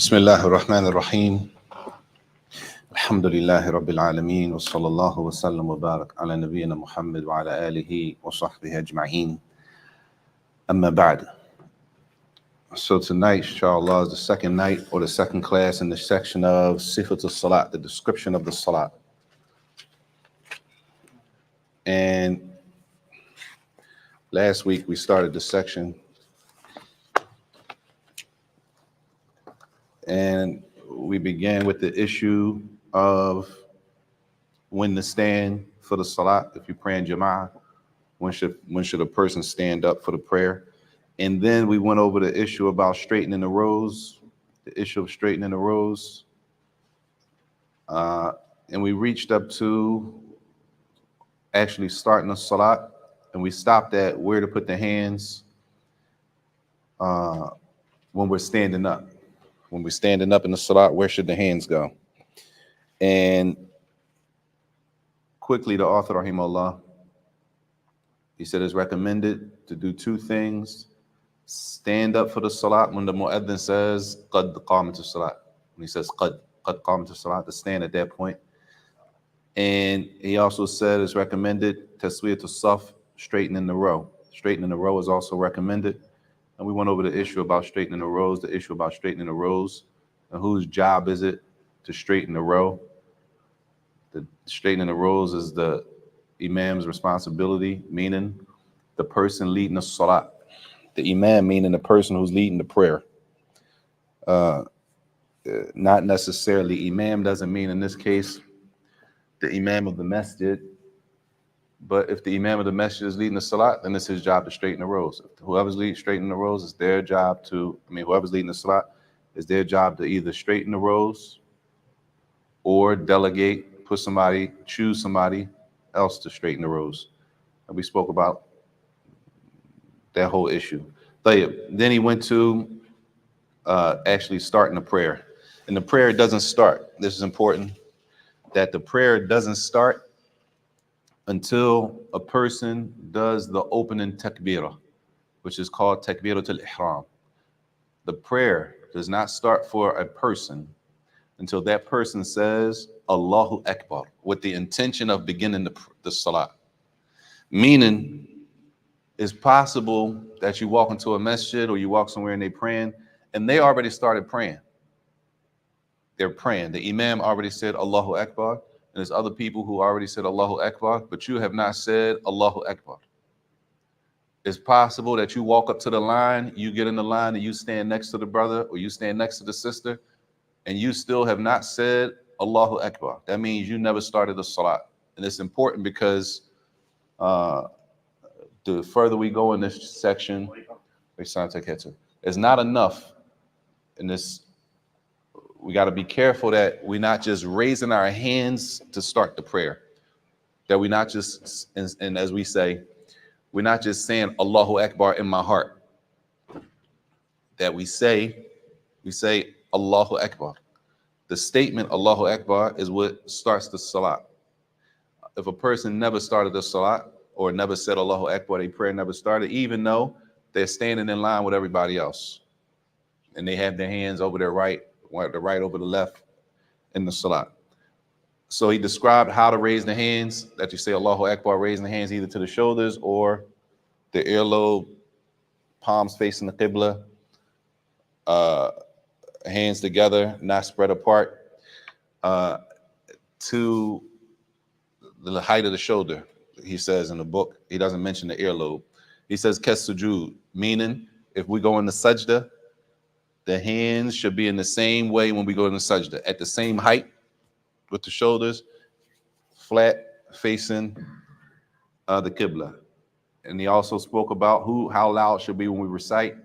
بسم الله الرحمن الرحيم الحمد لله رب العالمين وصلى الله وسلم وبارك على نبينا محمد وعلى آله وصحبه أجمعين أما بعد. So tonight, inshallah, is the second night or the second class in the section of Sifat al-Salat, the description of the Salat. And last week we started the section and we began with the issue of when to stand for the Salat. If you pray in Jama'ah, when should a person stand up for the prayer? And then we went over the issue about straightening the rows, the issue of straightening the rows. And we reached up to actually starting the Salat, and we stopped at where to put the hands when we're standing up. When we're standing up in the Salat, where should the hands go? And quickly, the author, rahimahullah, he said it's recommended to do two things. Stand up for the Salat when the Mu'adhin says, قَدْ قَامَتُ الصَّلَاةِ. When he says, قَدْ قَامَتُ الصَّلَاةِ, to stand at that point. And he also said it's recommended, taswiyat as-saf, straightening the row. Straightening the row is also recommended. And we went over the issue about straightening the rows, and whose job is it to straighten the row. The straightening the rows is the Imam's responsibility, meaning the person leading the Salat. The Imam meaning the person who's leading the prayer. Not necessarily Imam doesn't mean in this case the Imam of the Masjid, but if the Imam of the Masjid is leading the Salat, then it's his job to straighten the rows. Whoever's straightening the rows, it's their job whoever's leading the Salat, it's their job to either straighten the rows or delegate, choose somebody else to straighten the rows. And we spoke about that whole issue. Then he went to actually starting the prayer. And the prayer doesn't start. This is important, that the prayer doesn't start until a person does the opening takbirah, which is called takbiratul ihram. The prayer does not start for a person until that person says Allahu Akbar with the intention of beginning the Salat. Meaning, it's possible that you walk into a masjid or you walk somewhere and they're praying and they already started praying. They're praying. The Imam already said Allahu Akbar, and there's other people who already said Allahu Akbar, but you have not said Allahu Akbar. It's possible that you walk up to the line, you get in the line and you stand next to the brother or you stand next to the sister, and you still have not said Allahu Akbar. That means you never started the Salat. And it's important because the further we go in this section, it's not enough in this. We got to be careful that we're not just raising our hands to start the prayer. That we're not just, and as we say, we're not just saying Allahu Akbar in my heart. That we say Allahu Akbar. The statement Allahu Akbar is what starts the Salat. If a person never started the Salat or never said Allahu Akbar, their prayer never started, even though they're standing in line with everybody else. And they have their hands over their right, the right over the left in the Salat. So he described how to raise the hands, that you say Allahu Akbar, raising the hands either to the shoulders or the earlobe, palms facing the Qibla, hands together, not spread apart, to the height of the shoulder. He says in the book, he doesn't mention the earlobe. He says kes sujud, meaning if we go in the sajda, the hands should be in the same way when we go in the sajda, at the same height with the shoulders, flat facing the Qibla. And he also spoke about how loud should be when we recite,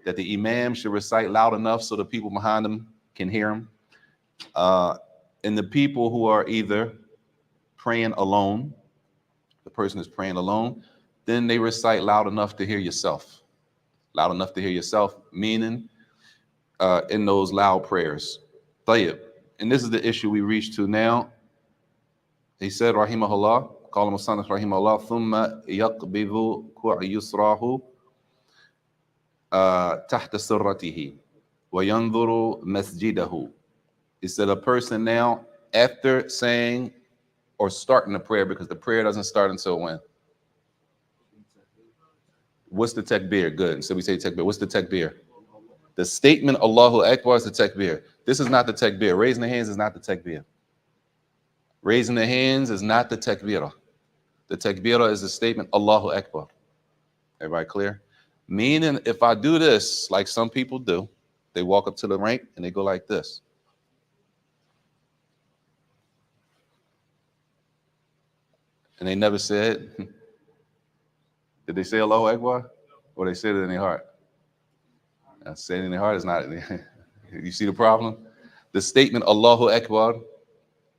that the Imam should recite loud enough so the people behind him can hear him. And the people who are either praying alone, the person is praying alone, then they recite loud enough to hear yourself. Loud enough to hear yourself, meaning in those loud prayers. Tayyib. And this is the issue we reach to now. He said, rahimahullah, قال المصنف رحمه الله ثم يقبض كوع يسراه تحت سرته. وَيَنْظُرُ مَسْجِدَهُ. It said a person now, after saying or starting the prayer, because the prayer doesn't start until when? What's the takbir? Good. So we say takbir. What's the takbir? The statement Allahu Akbar is the takbir. This is not the takbir. Raising the hands is not the takbir. Raising the hands is not the takbirah. The takbirah is the statement Allahu Akbar. Everybody clear? Meaning, if I do this, like some people do, they walk up to the rank and they go like this. And they never said, did they say Allahu Akbar? Or they said it in their heart? Saying it in their heart is not. You see the problem? The statement Allahu Akbar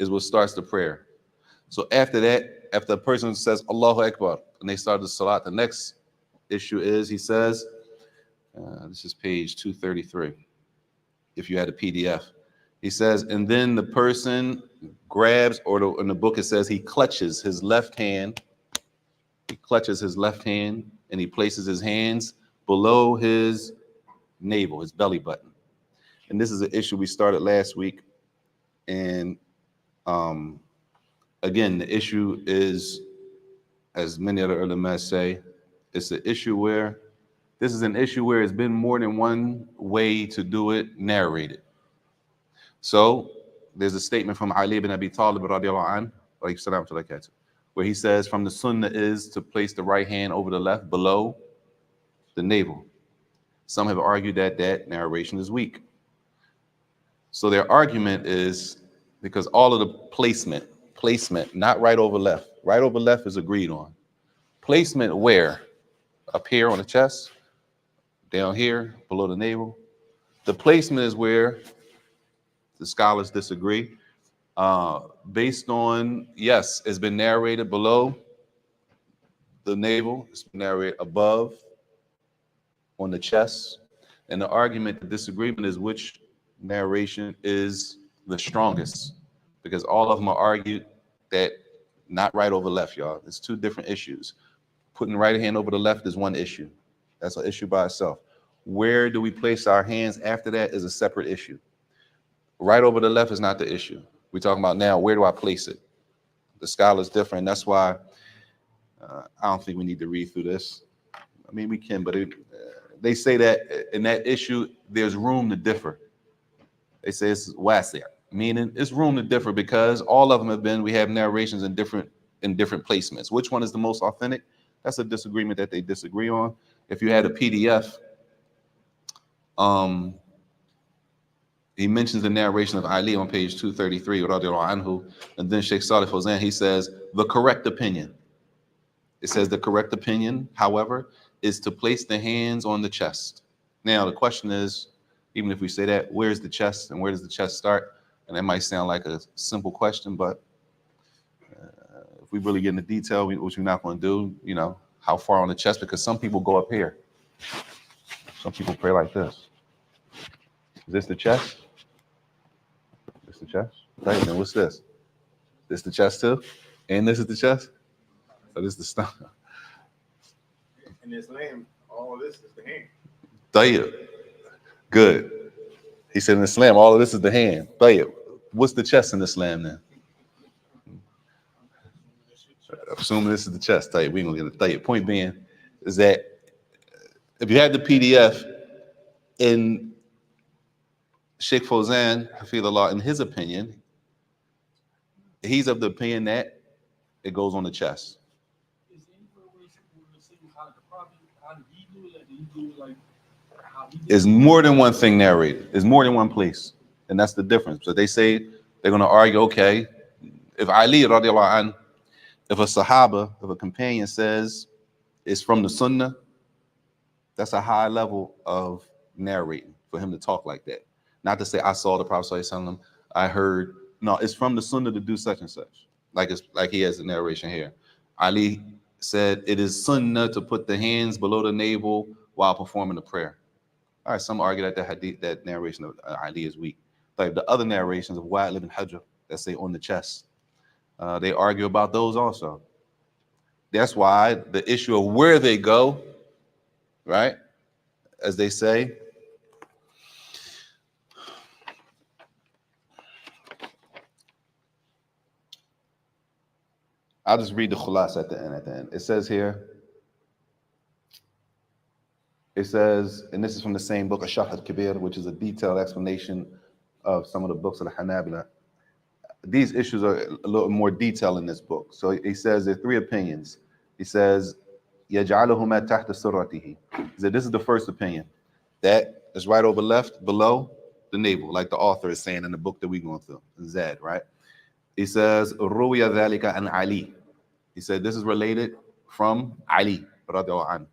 is what starts the prayer. So after that, after a person says Allahu Akbar and they start the salat, the next issue is, he says, this is page 233, if you had a PDF. He says, and then the person grabs, or in the book it says he clutches his left hand. He clutches his left hand and he places his hands below his navel, his belly button. And this is an issue we started last week. And again, the issue is, as many other ulama say, it's an issue where, this is an issue where it's been more than one way to do it narrated. So there's a statement from Ali ibn Abi Talib radiallahu anhu, where he says from the sunnah is to place the right hand over the left below the navel. Some have argued that that narration is weak. So their argument is because all of the placement, not right over left. Right over left is agreed on. Placement where? Up here on the chest, down here, below the navel. The placement is where the scholars disagree. Based on, yes, it's been narrated below the navel, it's been narrated above on the chest. And the argument, the disagreement is which narration is the strongest, because all of them are argued that not right over left, y'all. It's two different issues. Putting the right hand over the left is one issue. That's an issue by itself. Where do we place our hands after that is a separate issue. Right over the left is not the issue. We're talking about now, where do I place it? The scholars different. That's why I don't think we need to read through this. I mean, we can, but they say that in that issue, there's room to differ. They say it's wasi', meaning it's room to differ because all of them have been, we have narrations in different placements. Which one is the most authentic? That's a disagreement that they disagree on. If you had a PDF, he mentions the narration of Ali on page 233, anhu, and then Sheikh Salih Fawzan, he says, the correct opinion. It says the correct opinion, however, is to place the hands on the chest. Now, the question is, even if we say that, where's the chest and where does the chest start? And that might sound like a simple question, but if we really get into detail, which we're not going to do, you know, how far on the chest, because some people go up here. Some people pray like this. Is this the chest? This the chest? Right, then what's this? This the chest too? And this is the chest? So this is the stomach. In Islam, all of this is the hand. Tayyib. Good. He said in Islam, all of this is the hand. Tayyib. What's the chest in Islam then? Assuming this is the chest. Tayyib. We ain't gonna get a tayyib. Point being is that if you had the PDF in Sheikh Fawzan, Hafidullah, in his opinion, he's of the opinion that it goes on the chest. Is there any way to say how did he do it? Like, did he do it like how he did There's more than one thing narrated. There's more than one place. And that's the difference. So they say they're going to argue, okay, if Ali, radiallahu anh, if a Sahaba, if a companion says it's from the Sunnah, that's a high level of narrating for him to talk like that. Not to say I saw the Prophet sallallahu alaihi wasallam, I heard. No, it's from the Sunnah to do such and such. Like he has a narration here. Ali said it is Sunnah to put the hands below the navel while performing the prayer. All right, some argue that the hadith, that narration of Ali is weak. Like the other narrations of Wa'il ibn Hujr that say on the chest, they argue about those also. That's why the issue of where they go, right, as they say, I'll just read the khulas at the end. It says here, it says, and this is from the same book, Ash-Sharh al-Kabir, which is a detailed explanation of some of the books of the Hanabila. These issues are a little more detailed in this book. So he says there are three opinions. He says, يَجْعَلُهُمَا تَحْتَ سُرَّتِهِ. He said, this is the first opinion. That is right over left, below the navel, like the author is saying in the book that we're going through, Zed, right? He says, رُوِيَ ذَلِكَ عَنْ عَلِي. He said, this is related from Ali, radiallahu anhu.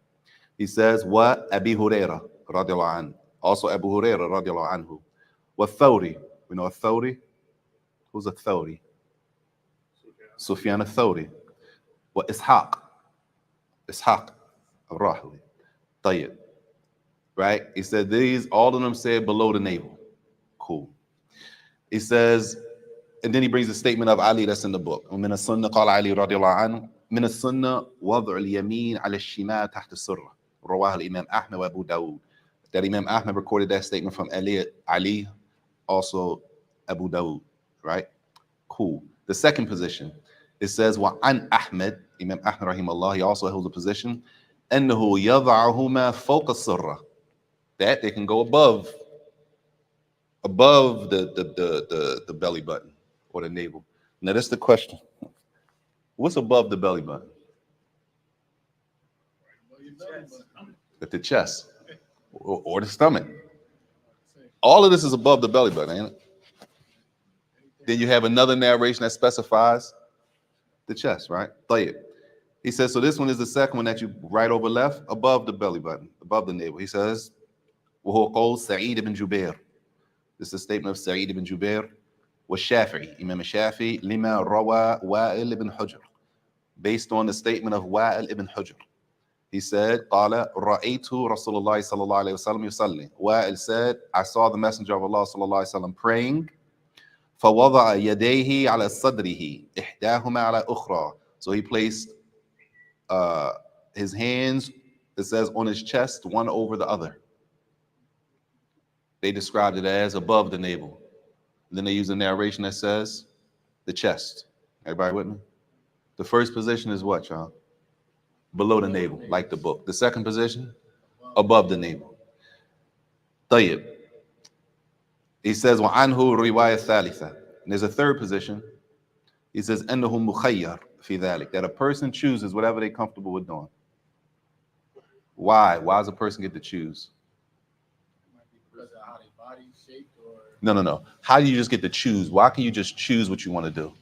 He says, wa Abi Huraira, radiallahu anhu. Also Abu Huraira, radiallahu anhu. Wa Thawri. We know a Thawri? Who's a Thawri? Sufyan al-Thawri. Wa Ishaq. Ishaq al-Rahli. Tayyib. Right? He said these, all of them said below the navel. Cool. He says, and then he brings a statement of Ali that's in the book. ومن السنة قال علي رضي الله عنه من السنة وضع اليمين على الشمال تحت السرة. رواه الإمام أحمد وأبو داود. That Imam Ahmed recorded that statement from Ali, also Abu Dawud, right? Cool. The second position, it says, وعن أحمد, Imam Ahmed rahimahullah, he also holds a position, أنه يضعهما فوق السرة. That they can go above the belly button or the navel. Now that's the question. What's above the belly button? At the chest or the stomach. All of this is above the belly button, ain't it? Then you have another narration that specifies the chest, right? He says, so this one is the second one that you right over left, above the belly button, above the navel. He says, وهو قول سعيد بن جبير. This is a statement of Saajid ibn Jubair. والشافعي, Imam Shafi'i, لما روى وائل ibn Hujr. Based on the statement of Wa'il ibn Hujr. He said, قال رأيت رسول الله صلى الله عليه وسلم يصلي. Wa'il said, I saw the Messenger of Allah صلى الله عليه وسلم praying. فوضع يديه على صدره إحداهما على أخرى. So he placed his hands, it says, on his chest, one over the other. They described it as above the navel. Then they use a narration that says the chest. Everybody with me? The first position is what, y'all? Below the navel, like the book. The second position, above the navel. طيب. He says, وَعَنْهُ رِوَايَةٌ ثَالِثَةٌ. And there's a third position. He says, أَنَّهُ مُخَيَّرٌ فِي ذَلِكَ. That a person chooses whatever they're comfortable with doing. Why? Why does a person get to choose? Because of how their body's shaped, or No. How do you just get to choose? Why can you just choose what you want to do?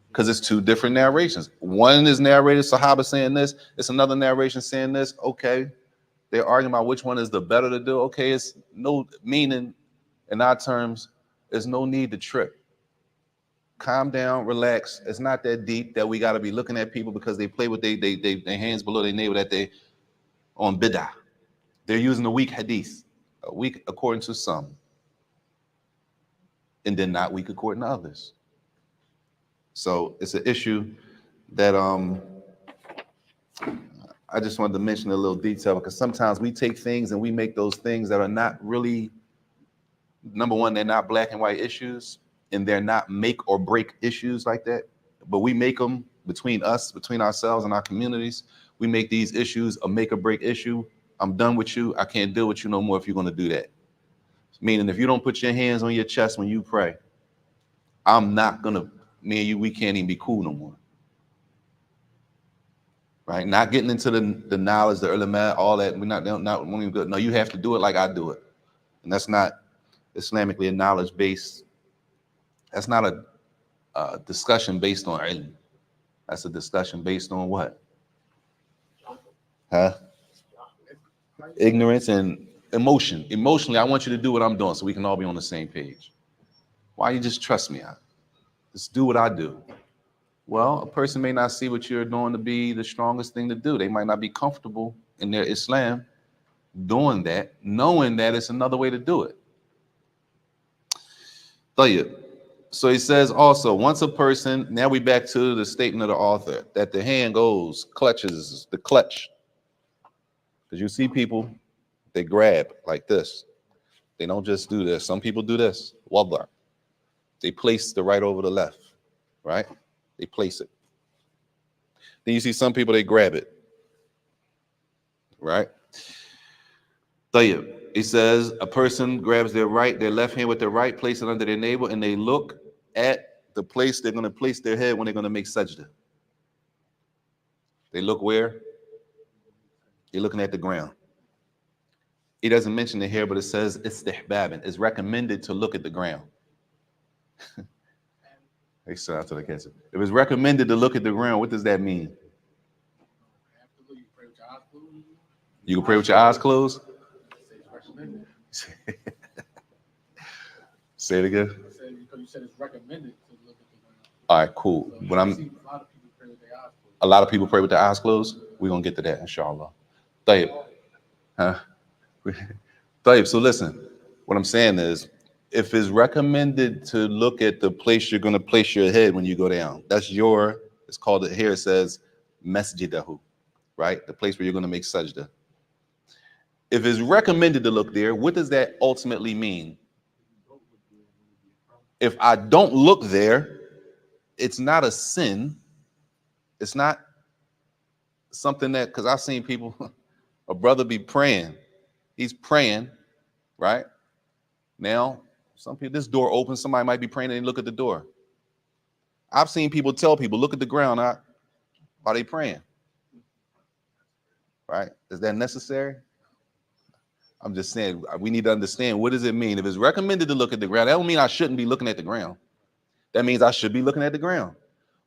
Because it's two different narrations. One is narrated Sahaba saying this. It's another narration saying this. Okay. They're arguing about which one is the better to do. Okay. It's no meaning in our terms. There's no need to trip. Calm down, relax. It's not that deep that we got to be looking at people because they play with their hands below their navel that they on bid'ah. They're using a weak hadith. Weak according to some, and then not weak according to others. So it's an issue that I just wanted to mention a little detail because sometimes we take things and we make those things that are not really, number one, they're not black and white issues, and they're not make or break issues like that, but we make them between us, between ourselves and our communities. We make these issues a make or break issue. I'm done with you. I can't deal with you no more if you're going to do that. Meaning if you don't put your hands on your chest when you pray, I'm not going to, me and you, we can't even be cool no more. Right? Not getting into the knowledge, the ulama, all that. We're not even good. No, you have to do it like I do it. And that's not Islamically a knowledge based. That's not a discussion based on ilm. That's a discussion based on what? Huh? Ignorance and emotion. Emotionally, I want you to do what I'm doing so we can all be on the same page. Why you just trust me? Just do what I do. Well, a person may not see what you're doing to be the strongest thing to do. They might not be comfortable in their Islam doing that, knowing that it's another way to do it. So he says also, once a person, now we back to the statement of the author, that the hand goes, clutches, the clutch. Because you see people, they grab like this. They don't just do this. Some people do this. Wallah. They place the right over the left, right? They place it. Then you see some people, they grab it. Right? Tayyib. He says a person grabs their left hand with their right, place it under their navel, and they look at the place they're going to place their head when they're going to make sajda. They look where? You're looking at the ground. He doesn't mention it here, but it says istihbaban. It's recommended to look at the ground. Hey, shout out to the catcher. If it's recommended to look at the ground, what does that mean? You can pray with your eyes closed? Say it again. Because you said it's recommended to look at the ground. All right, cool. So When a lot of people pray with their eyes closed. a lot of people pray with their eyes closed. We're gonna get to that, inshallah. Tayyib. Huh? Tayyib. So listen, what I'm saying is, if it's recommended to look at the place you're gonna place your head when you go down, it's called it here, it says masjidahu, right? The place where you're gonna make sajda. If it's recommended to look there, what does that ultimately mean? If I don't look there, it's not a sin. It's not something that, because I've seen people, a brother be praying. He's praying, right? Now, some people, this door opens, somebody might be praying and they look at the door. I've seen people tell people, look at the ground while they praying. Right? Is that necessary? I'm just saying, we need to understand, what does it mean? If it's recommended to look at the ground, that don't mean I shouldn't be looking at the ground. That means I should be looking at the ground.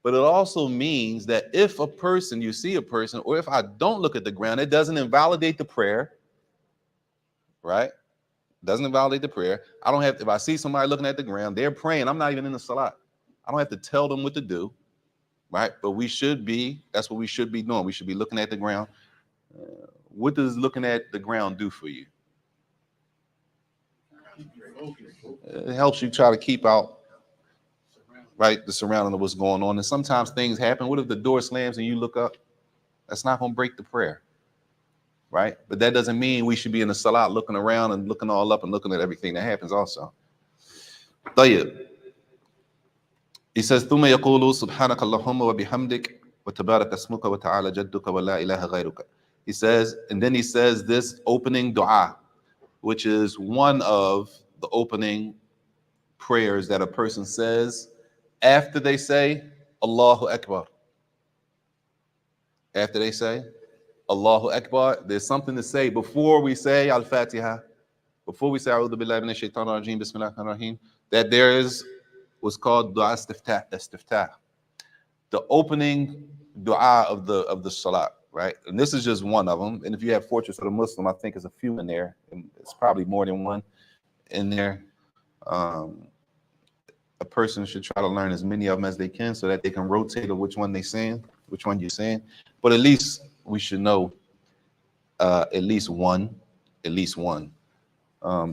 But it also means that if you see a person, or if I don't look at the ground, it doesn't invalidate the prayer, right? Doesn't invalidate the prayer. If I see somebody looking at the ground, they're praying, I'm not even in the salat. I don't have to tell them what to do, right? But that's what we should be doing. We should be looking at the ground. What does looking at the ground do for you? It helps you try to keep out, right, the surrounding of what's going on. And sometimes things happen. What if the door slams and you look up? That's not going to break the prayer, right? But that doesn't mean we should be in the salat looking around and looking all up and looking at everything that happens also. طيب. He says, ثم يقول سبحانك اللهم وبحمدك وتبارك اسمك وتعالى جدك ولا إله غيرك. He says, and then he says this opening dua, which is one of the opening prayers that a person says after they say Allahu Akbar. After they say Allahu Akbar, there's something to say before we say Al-Fatiha, before we say A'udhu Billahi Minash Shaitanir Rajeem, Bismillahir Rahmanir Rahim, that there is what's called Dua Istiftah, the opening dua of the salat, right? And this is just one of them. And if you have Fortress of the Muslim, I think there's a few in there. And it's probably more than one in there. A person should try to learn as many of them as they can so that they can rotate of which one they're saying, which one you're saying. But at least we should know at least one.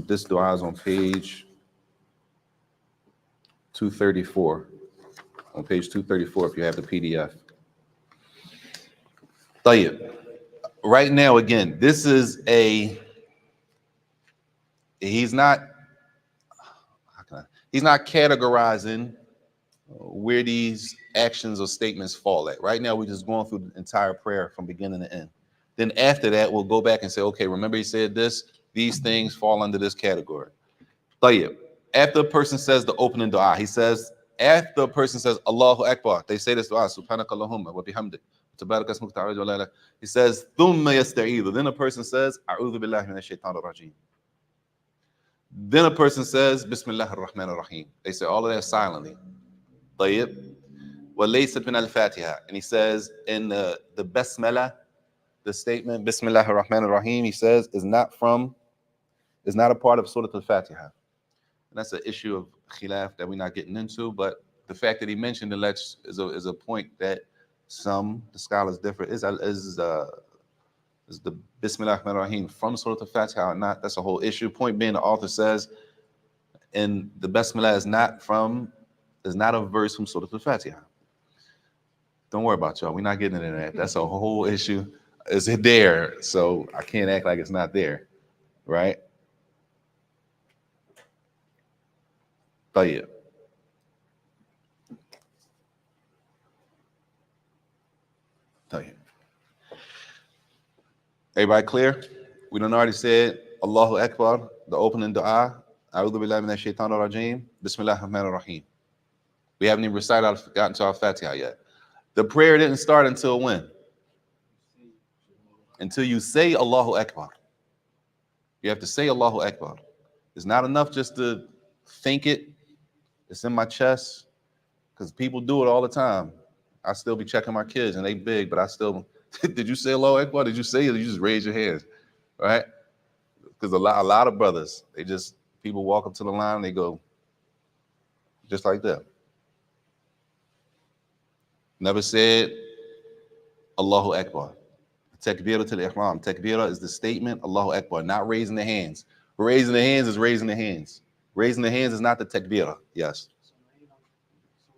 This dua is on page 234. On page 234 if you have the PDF. Tayyib. Right now, again, this is he's not categorizing where these actions or statements fall at. Right now, we're just going through the entire prayer from beginning to end. Then after that, we'll go back and say, okay, remember he said this, these things fall under this category. Tayyib. After a person says the opening dua, after a person says Allahu Akbar, they say this dua, Subhanakallahumma wa bihamdik. He says, Thumma yasta'idhu. Then a person says, A'udhu billahi minash shaitanir rajeem. Then a person says, Bismillahir Rahmanir Rahim. They say all of that silently. Tayyib. Wa laysat min al-Fatiha. And he says in the Basmala, the statement, Bismillahir Rahmanir Rahim, he says, is not a part of Surah Al-Fatiha. And that's an issue of khilaf that we're not getting into, but the fact that he mentioned it is a point that the scholars differ. Is the Bismillah Rahman Rahim from Surah Al-Fatiha or not? That's a whole issue. Point being, the author says, and the Bismillah is not a verse from Surah Al-Fatiha. Don't worry about y'all. We're not getting into that. That's a whole issue. Is it there? So I can't act like it's not there, right? طيب. Everybody clear? We done already said Allahu Akbar, the opening dua. A'udhu billahi minash shaitanir rajim. Bismillahir rahmanir rahim. We haven't even gotten to our Fatiha yet. The prayer didn't start until when? Until you say Allahu Akbar. You have to say Allahu Akbar. It's not enough just to think it. It's in my chest. Because people do it all the time. I still be checking my kids and they big, but I still, did you say Allahu Akbar? Did you say it? Or you just raise your hands, right? Because a lot of brothers, people walk up to the line and they go, just like that. Never said Allahu Akbar. Takbirah to the ihram. Takbirah is the statement, Allahu Akbar, not raising the hands. Raising the hands is raising the hands. Raising the hands is not the takbirah. Yes. So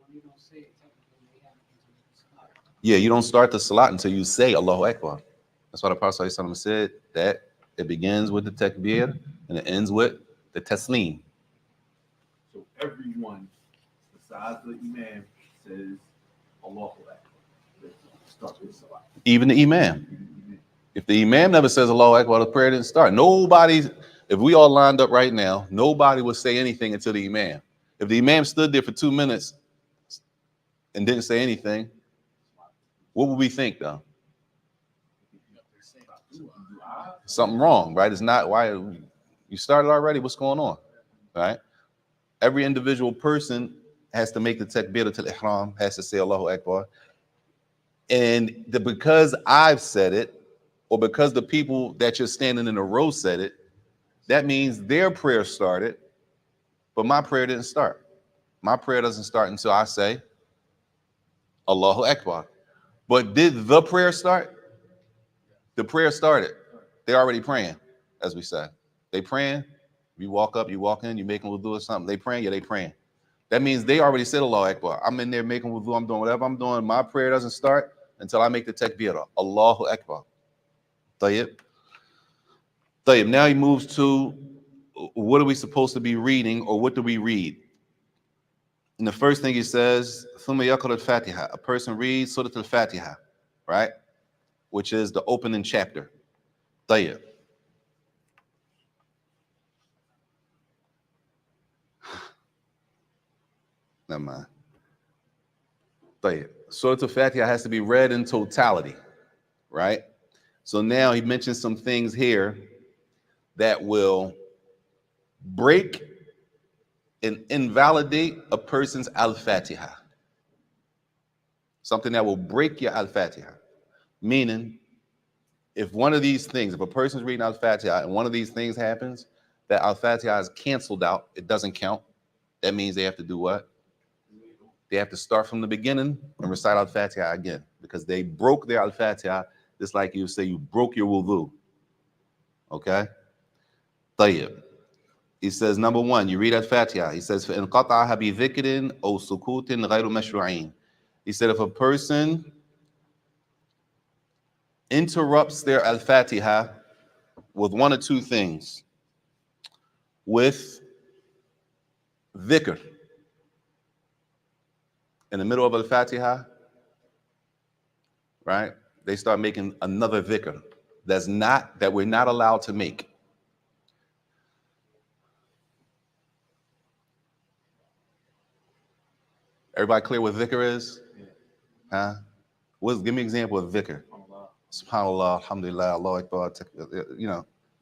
when you don't say it, technically they have to start. Yeah, you don't start the salat until you say Allahu Akbar. That's why the Prophet ﷺ said that it begins with the takbir and it ends with the taslim. So everyone, besides the imam, says Allahu Akbar. Let's start with salat. Even the imam. If the imam never says Allahu Akbar, the prayer didn't start. If we all lined up right now, nobody would say anything until the imam. If the imam stood there for 2 minutes and didn't say anything, what would we think though? Something wrong, right? It's not why you started already. What's going on, right? Every individual person has to make the takbirah to ihram, has to say Allahu Akbar. And because I've said it, or because the people that you're standing in a row said it, that means their prayer started, but my prayer didn't start. My prayer doesn't start until I say Allahu Akbar. But did the prayer start? The prayer started. They're already praying, as we said. They praying. You walk up, you walk in, you making wudu or something. They praying, yeah, they praying. That means they already said Allahu Akbar. I'm in there making wudu, I'm doing whatever I'm doing. My prayer doesn't start until I make the takbirah. Allahu Akbar. Tayyib. Now he moves to what are we supposed to be reading, or what do we read? And the first thing he says, ثُمَّ يَقْرَأُ الْفَاتِحَةَ. A person reads Surah Al-Fatiha, right? Which is the opening chapter. Tayyib. Never mind. Tayyib. Surah Al-Fatiha has to be read in totality, right? So now he mentions some things here that will break and invalidate a person's Al-Fatiha. Something that will break your Al-Fatiha. Meaning, if one of these things, if a person's reading Al-Fatiha and one of these things happens, that Al-Fatiha is canceled out, it doesn't count. That means they have to do what? They have to start from the beginning and recite Al-Fatiha again, because they broke their Al-Fatiha, just like you say you broke your wudu. Okay? Tayyib. He says, number one, you read Al-Fatiha. He says, فَإِنْ قَطَعَهَا بِذِكْرٍ أَوْ سُكُوتٍ غَيْرُ مَشْرُوعٍ. He said, if a person interrupts their Al-Fatiha with one or two things, with dhikr, in the middle of Al-Fatiha, right? They start making another dhikr that we're not allowed to make. Everybody clear what dhikr is? Huh? Give me an example of dhikr. SubhanAllah, Alhamdulillah, Allahu Akbar,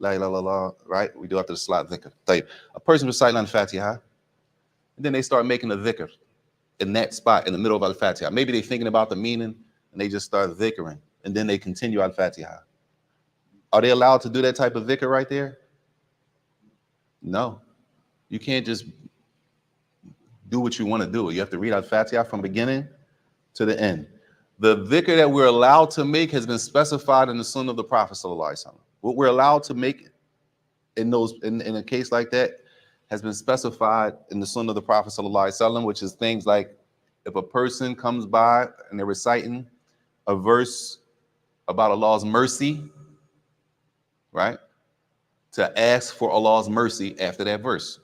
La ilaha illallah, right? We do after the salat dhikr. Tayyib. A person reciting Al-Fatiha, and then they start making a dhikr in that spot in the middle of Al-Fatiha. Maybe they're thinking about the meaning and they just start dhikring, and then they continue Al-Fatiha. Are they allowed to do that type of dhikr right there? No. You can't just do what you want to do. You have to read Al-Fatiha from beginning to the end. The dhikr that we're allowed to make has been specified in the Sunnah of the Prophet ﷺ. What we're allowed to make in a case like that has been specified in the Sunnah of the Prophet ﷺ, which is things like if a person comes by and they're reciting a verse about Allah's mercy, right? To ask for Allah's mercy after that verse,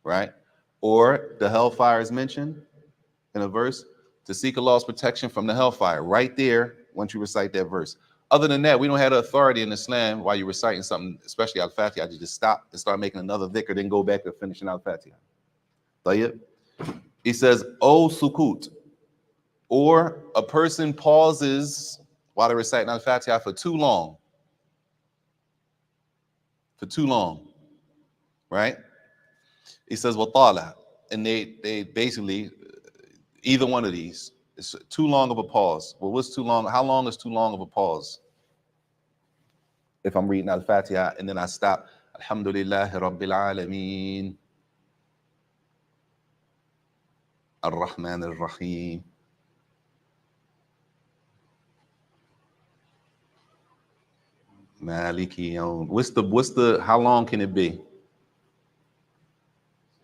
right? Or the hellfire is mentioned in a verse, to seek Allah's protection from the hellfire. Right there, once you recite that verse. Other than that, we don't have the authority in Islam while you're reciting something, especially Al-Fatiha, to just stop and start making another dhikr, then go back to finishing Al-Fatiha. Tayyib? He says, O sukut, or a person pauses while they're reciting Al-Fatiha for too long. For too long, right? He says, watala, and they basically, either one of these, it's too long of a pause. Well, what's too long? How long is too long of a pause? If I'm reading Al-Fatiha and then I stop, Alhamdulillahi Rabbil Alameen, Ar-Rahman Ar-Rahim. Maliki Yawm. How long can it be?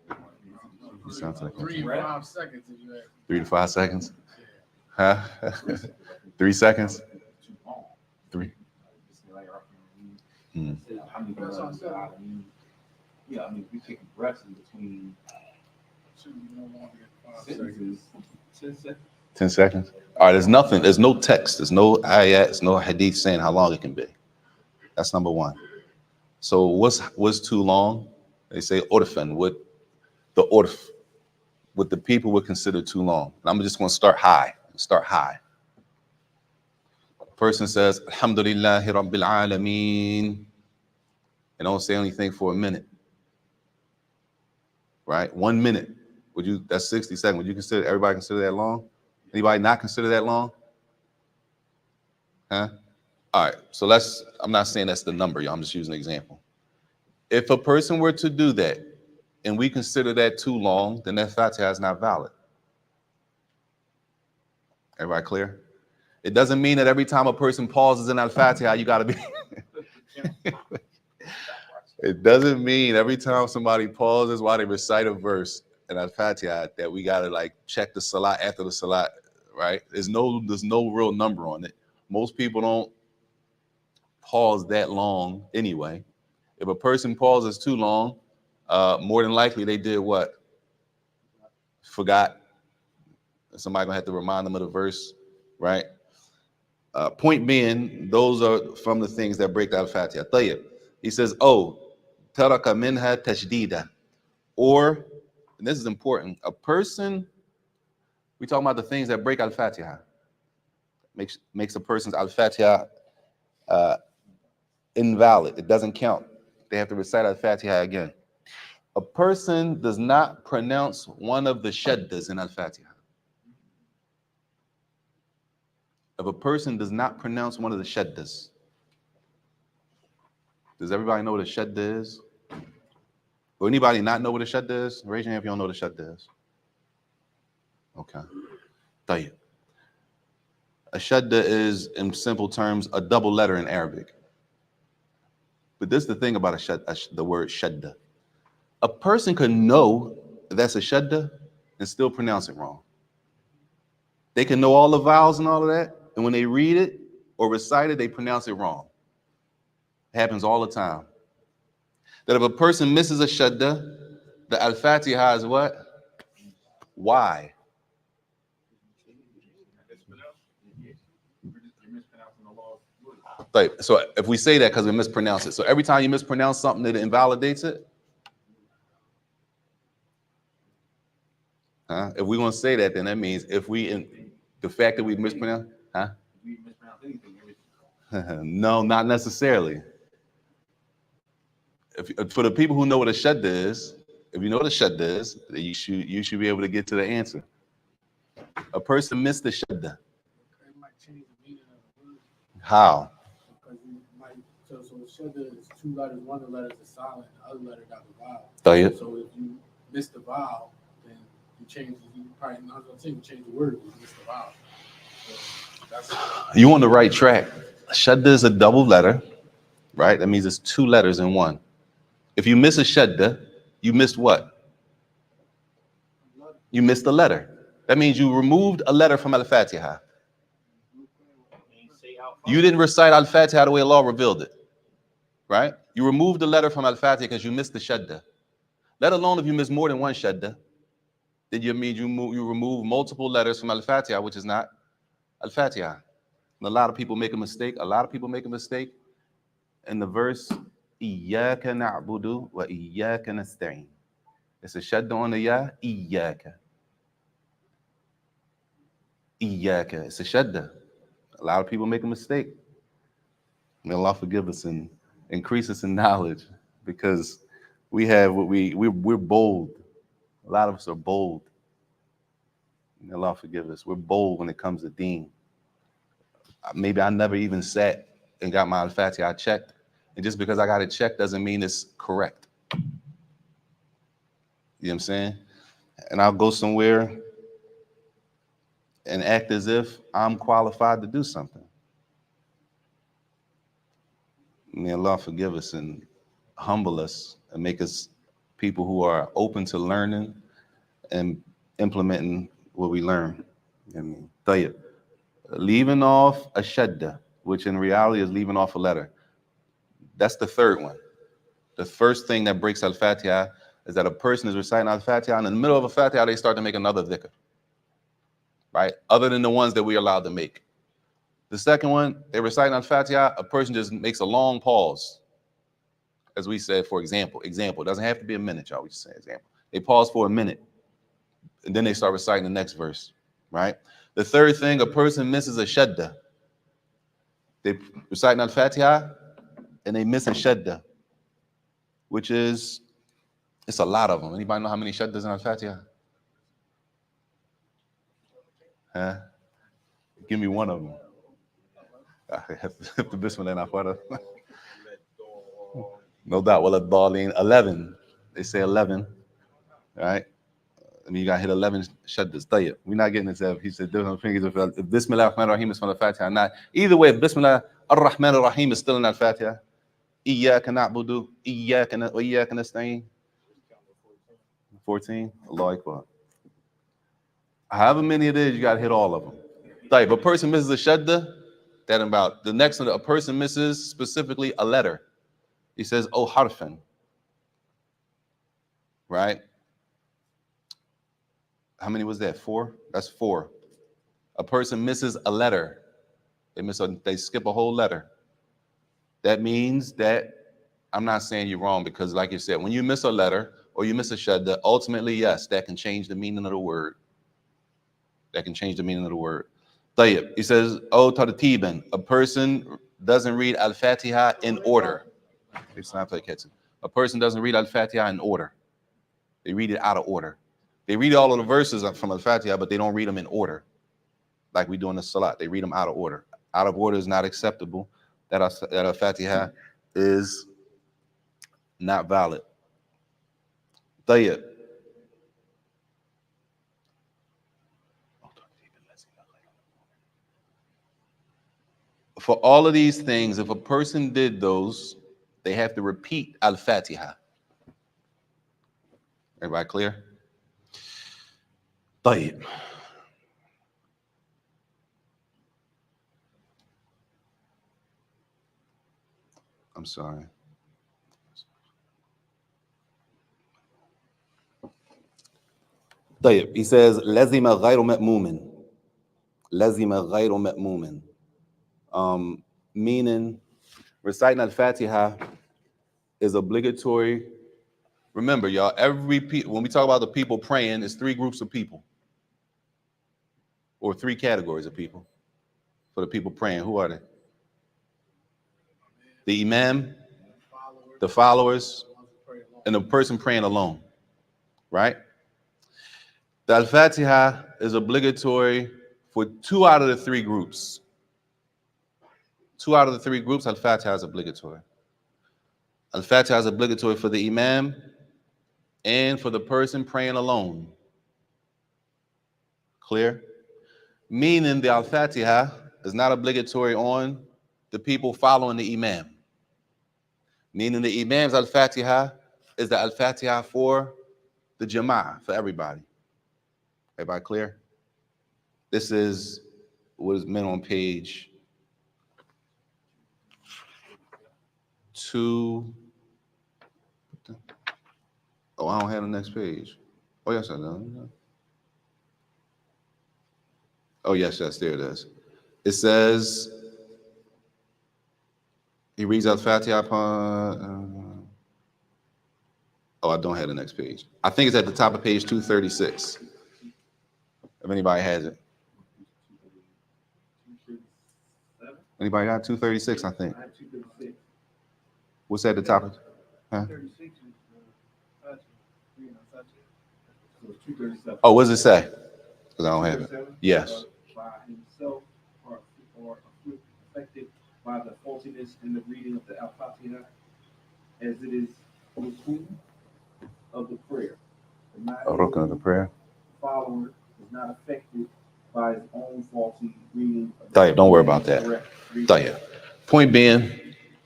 It sounds like 3 to 5 seconds. If you have. 3 to 5 seconds? Huh? 3 seconds? Too long. 3. Mm. Yeah, I mean, if we take breaths in between Shouldn't be no longer than 5 seconds. sentences, 10 seconds. 10 seconds? All right, there's no text, there's no ayat, there's no hadith saying how long it can be. That's number one. So what's too long? They say urfan, what the people would consider too long. And I'm just going to start high. Person says, Alhamdulillahi Rabbil Alameen, and don't say anything for a minute. Right? 1 minute. That's 60 seconds. Would you consider, everybody consider that long? Anybody not consider that long? Huh? All right, so I'm not saying that's the number, y'all. I'm just using an example. If a person were to do that and we consider that too long, then that Fatiha is not valid. Everybody clear? It doesn't mean that every time a person pauses in Al-Fatiha, you got to be. It doesn't mean every time somebody pauses while they recite a verse in Al-Fatiha that we got to like check the salat after the salat, right? There's no real number on it. Most people don't pause that long anyway. If a person pauses too long, more than likely they did what? Forgot. Somebody gonna have to remind them of the verse, right? Point being, those are from the things that break Al-Fatiha. Tayyib. He says, oh, taraka minha tashdida. Or, and this is important, a person, we talking about the things that break Al-Fatiha. Makes a person's Al-Fatiha invalid. It doesn't count. They have to recite Al-Fatiha again. A person does not pronounce one of the shaddas in Al-Fatiha. If a person does not pronounce one of the shaddas, does everybody know what a shadda is? Or anybody not know what a shadda is? Raise your hand if you don't know what a shadda is. Okay. Tayyib. A shadda is, in simple terms, a double letter in Arabic. But this is the thing about the word shadda. A person could know that's a shadda and still pronounce it wrong. They can know all the vowels and all of that, and when they read it or recite it, they pronounce it wrong. It happens all the time. That if a person misses a shadda, the Al-Fatiha is what? Why? So if we say that because we mispronounce it, so every time you mispronounce something, that invalidates it? If we're going to say that, then that means the fact that we mispronounce, We mispronounce anything. no, not necessarily. For the people who know what a shadda is, if you know what a shadda is, you should be able to get to the answer. A person missed the shadda. It might change the meaning of the word. How? Because you might, so shadda is 2 letters, one of the letters is silent, the other letter got the vowel. Tayyib. So if you miss the vowel, then you change, you probably not gonna say you change the word, but you miss the vowel. So that's You on the right track. Shadda is a double letter, right? That means it's 2 letters in one. If you miss a shadda, you missed what? You missed a letter. That means you removed a letter from Al-Fatiha. You didn't recite Al-Fatiha the way Allah revealed it, right? You removed the letter from Al-Fatiha because you missed the shadda. Let alone if you miss more than one shadda. then you mean you remove multiple letters from Al-Fatiha, which is not Al-Fatiha. And a lot of people make a mistake. A lot of people make a mistake in the verse, Iyaka na'budu wa iyaka nasta'in. It's a shadda on the ya, Iyaka. Iyaka. It's a shadda. A lot of people make a mistake. May Allah forgive us and increase us in knowledge, because we have what we're bold. A lot of us are bold. May Allah forgive us. We're bold when it comes to deen. Maybe I never even sat and got my Al-Fatiha checked. And just because I got it checked doesn't mean it's correct. You know what I'm saying? And I'll go somewhere and act as if I'm qualified to do something. May Allah forgive us and humble us and make us people who are open to learning and implementing what we learn. I mean, tayyib. Leaving off a shadda, which in reality is leaving off a letter. That's the third one. The first thing that breaks Al-Fatiha is that a person is reciting Al-Fatiha, and in the middle of a Fatiha, they start to make another dhikr, right? Other than the ones that we're allowed to make. The second one, they're reciting Al-Fatiha, a person just makes a long pause. As we said, for example, it doesn't have to be a minute, y'all, we just say example. They pause for a minute, and then they start reciting the next verse, right? The third thing, a person misses a shadda. They recite Al-Fatiha, and they miss a shadda, which is, it's a lot of them. Anybody know how many shaddas in Al-Fatiha? Huh? Give me one of them. The Bismillah not part of. No doubt. Well, Ad-Dallin, 11. They say 11, right? I mean, you got to hit 11 shaddas. Tayyib. We're not getting this. He said different fingers. If Bismillah ar-Rahman ar-Rahim is from the Fatiha, not. Either way, if Bismillah ar-Rahman ar-Rahim is still in Al-Fatiha, Iyaka na'budu, Iyaka wa Iyaka nasta'in. 14. Allahu Akbar. However many it is, you got to hit all of them. Tayyib. A person misses a shadda, that about the next one, a person misses specifically a letter. He says, oh, harfan. Right? How many was that? 4? That's 4. A person misses a letter. They skip a whole letter. That means that, I'm not saying you're wrong, because like you said, when you miss a letter or you miss a shadda, ultimately, yes, that can change the meaning of the word. That can change the meaning of the word. Tayyib. He says, oh, tartiban. A person doesn't read Al-Fatiha in order. A person doesn't read Al-Fatiha in order. They read it out of order. They read all of the verses from Al-Fatiha, but they don't read them in order, like we do in the Salat. They read them out of order. Out of order is not acceptable. That Al-Fatiha is not valid. Tayyib. For all of these things, if a person did those, they have to repeat Al-Fatiha. Everybody clear? Tayyib. I'm sorry. Tayyib. He says, lazima ghayru ma'mumin. Lazima ghayru ma'mumin. Meaning, reciting Al-Fatiha is obligatory. Remember, y'all, when we talk about the people praying, it's 3 groups of people, or 3 categories of people. For the people praying, who are they? The imam, the followers, and the person praying alone, right? The Al-Fatiha is obligatory for 2 out of the 3 groups. 2 out of the 3 groups, Al-Fatiha is obligatory. Al-Fatiha is obligatory for the imam and for the person praying alone. Clear? Meaning the Al-Fatiha is not obligatory on the people following the imam. Meaning the imam's Al-Fatiha is the Al-Fatiha for the Jama'ah, for everybody. Everybody clear? This is what is meant on page 2. Oh, I don't have the next page. Oh, yes, I do. Oh, yes, there it is. It says, he reads Al-Fatiha upon, oh, I don't have the next page. I think it's at the top of page 236, if anybody has it. Anybody got 236, I think. I have 236. What's at the top of, huh? 36 is Saajid. So it's 237. Oh, what does it say? Because I don't have it. Yes. By himself or affected by the faultiness in the reading of the Al-Fatiha, as it is rukun of the prayer. A rukn of the prayer. Follower is not affected by his own faulty reading. Tayyib, don't worry about that. Tayyib. Point being,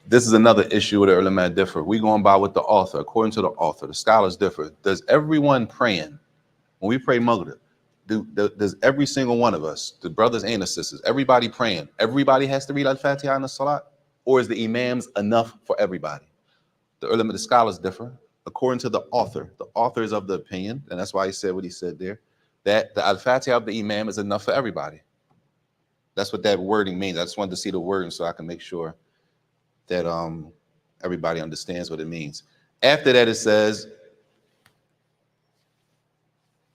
this is another issue where the ulama differ. We going by what the author, according to the author, the scholars differ. Does everyone praying, when we pray Maghrib, does every single one of us, the brothers and the sisters, everybody praying, everybody has to read Al-Fatiha in the Salat? Or is the imams enough for everybody? The ulama, the scholars differ. According to the author is of the opinion, and that's why he said what he said there, that the Al-Fatiha of the imam is enough for everybody. That's what that wording means. I just wanted to see the wording so I can make sure that everybody understands what it means. After that, it says,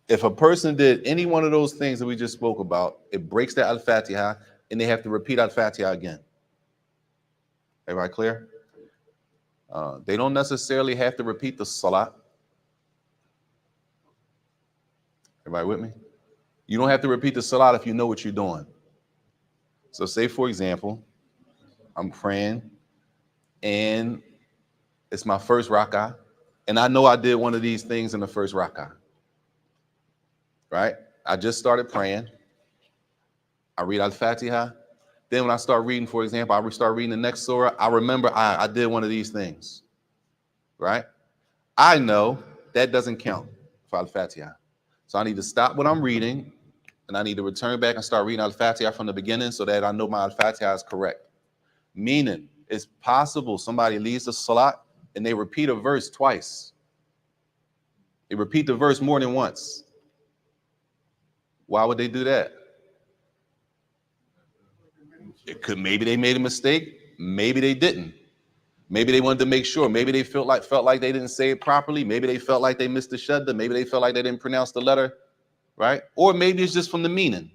if a person did any one of those things that we just spoke about, it breaks the Al-Fatiha, and they have to repeat Al-Fatiha again. Everybody clear? They don't necessarily have to repeat the Salat. Everybody with me? You don't have to repeat the Salat if you know what you're doing. So say, for example, I'm praying, and it's my first rak'ah, and I know I did one of these things in the first rak'ah. Right? I just started praying. I read Al-Fatiha. Then when I start reading, for example, I start reading the next surah, I remember I did one of these things. Right? I know that doesn't count for Al-Fatiha. So I need to stop what I'm reading, and I need to return back and start reading Al-Fatiha from the beginning so that I know my Al-Fatiha is correct. Meaning, it's possible somebody leaves the Salat and they repeat a verse twice. They repeat the verse more than once. Why would they do that? It could, maybe they made a mistake, maybe they didn't. Maybe they wanted to make sure. Maybe they felt like they didn't say it properly. Maybe they felt like they missed the shadda. Maybe they felt like they didn't pronounce the letter, right? Or maybe it's just from the meaning.